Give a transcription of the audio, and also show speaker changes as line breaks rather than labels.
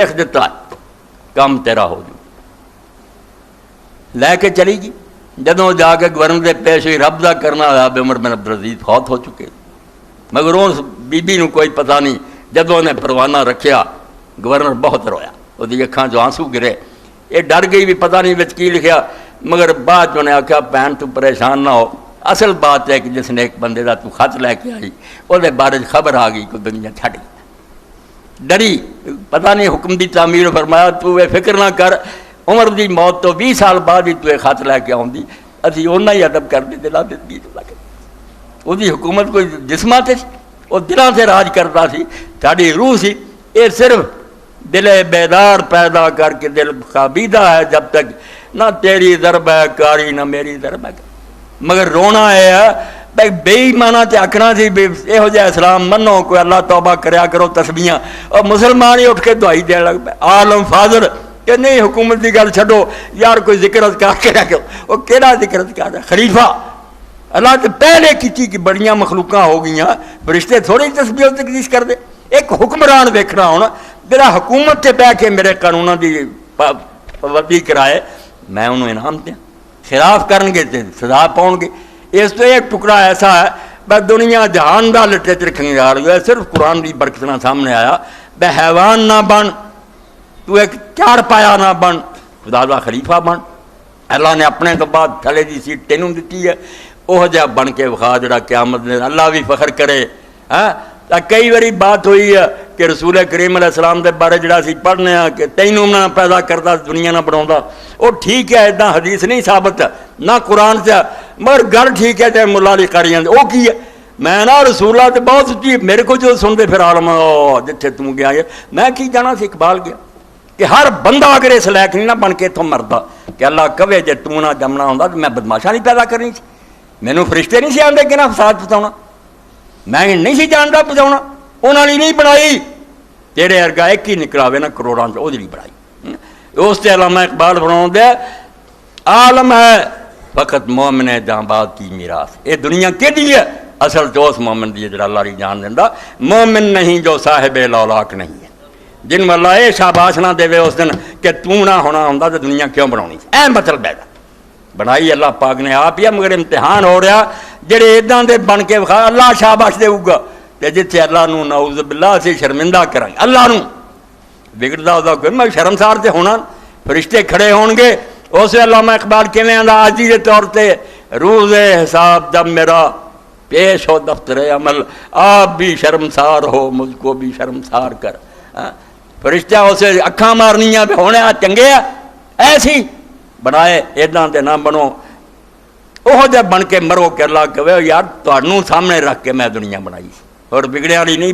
لکھ دیتا ہے کام تیرا ہو جو لے کے چلی گی جدوں جا کے گورنر دے پیش ہوئی رب دا کرنا ہوا عمر بن عبدالعزیز فوت ہو چکے مگر اس بی بی نو کوئی پتہ نہیں جدوں انہیں پروانہ رکھیا گورنر بہت رویا وہ اکھاں جو آنسو گرے یہ ڈر گئی بھی پتہ نہیں وچ کی لکھیا مگر بعد انہیں آخیا بہن تو پریشان نہ ہو اصل بات ہے کہ جس نے ایک بندے دا تو خط لے کے آئی وہ بارے خبر آ گئی کوئی دنیا چھٹ گئی ڈری پتہ نہیں حکم دی تعمیر فرمایا تو یہ فکر نہ کر عمر دی موت تو 20 سال بعد ہی تو یہ خط لے کے آؤں اسی اُنہ ہی ادب کر دے لا دیتی وہ حکومت کوئی جسمات وہ دلوں سے راج کرتا سی ساری روح سی یہ صرف دل بیدار پیدا کر کے دل قابیدہ ہے جب تک نہ تیری ضرب ہے کاری نہ میری ضرب ہے مگر رونا ہے بھائی بے ایمانہ تے آکھنا سی یہو جہا اسلام منو کوئی اللہ توبہ کریا کرو تسبیحاں اور مسلمان ہی اٹھ کے دعائی دین لگ پے عالم فاضل کہ نہیں حکومت کی گل چھڈو یار کوئی ذکر اذکار کریا کرو وہ کیڑا ذکر اذکار ہے خلیفہ اللہ تو پہلے کیتی کہ بڑیاں مخلوقاں ہو گئیاں فرشتے تھوڑی تسبیح و تقدیس کر دے ایک حکمران دیکھنا ہونا میرا حکومت سے بہ کے میرے قانونوں کی پابندی کرائے میں انہوں انعام دیا خلاف کرن گے تے سزا پاؤں گے اس تو ایک ٹکڑا ایسا ہے بس دنیا جہان دا لٹریچر کھنگار ہوا ہے صرف قرآن کی برکتنا سامنے آیا بے حیوان نہ بن تو ایک چار پایا نہ بن خدا دا خلیفہ بن اللہ نے اپنے تو بعد تھلے دی سیٹ تینوں دیتی ہے وہ جا بن کے وکھا جڑا قیامت نے اللہ بھی فخر کرے ہاں کئی باری بات ہوئی ہے کہ رسول کریم علیہ السلام دے بارے جڑا سی پڑھنے ہیں کہ تینوں نہ پیدا کرتا دنیا نہ بناؤں وہ ٹھیک ہے اتنا حدیث نہیں ثابت نہ قرآن سے مگر گل ٹھیک ہے چاہے ملا علی قاریاں وہ کی ہے میں نا رسول اللہ تے بہت سچی میرے کو جو سنتے پھر عالم جتھے تم گیا ہے میں کی جانا سی اقبال گیا کہ ہر بندہ اگر اس لائق نہیں نہ بن کے اتوں مردا کہ اللہ کہے جے تو نہ جمنا ہوں تو میں بدماشا نہیں پیدا کرنی سی مینوں فرشتے نہیں سی آتے کہ نہ فساد پہنچاؤنا میں نہیں سی جانتا پہنچاؤنا انہوں نے نہیں بنائی تیرے ارگا ایک ہی نکلاوے نا کروڑاں سے وہ نہیں بنائی اس سے علامہ اقبال بناؤں دے عالم ہے فقط مومن جہاں باد کی میراث یہ دنیا کے لیے اصل جو اس مومن دی جڑا اللہ ری جان دینا مومن نہیں جو صاحب لولاک نہیں ہے جن میں اللہ یہ شاباش نہ دے اس دن کہ تو نہ ہونا ہوں تو دنیا کیوں بناونی اے مطلب ہے بنائی اللہ پاک نے آپ ہی مگر امتحان ہو رہا جڑے اداں دے بن کے وکھا اللہ شاباش دے گا تے جتھے اللہ نو نعوذ باللہ سے شرمندہ کریں اللہ نو بگڑدا ہوتا کوئی میں شرمسار تے ہونا فرشتے کھڑے ہون گے اس علامہ اقبال کیویں آندا عاجزی دے طور تے روز حساب جب میرا پیش ہو دفتر عمل آپ بھی شرمسار ہو مجھ کو بھی شرمسار کر فرشتہ اسے اکھاں مارنیاں پہ ہونے چنگے ہیں ایسی بنائے اداں دے نہ بنو وہ جب بن کے مرو کہ اللہ کہے یار تہاڈوں سامنے رکھ کے میں دنیا بنائی اور بگڑے والی نہیں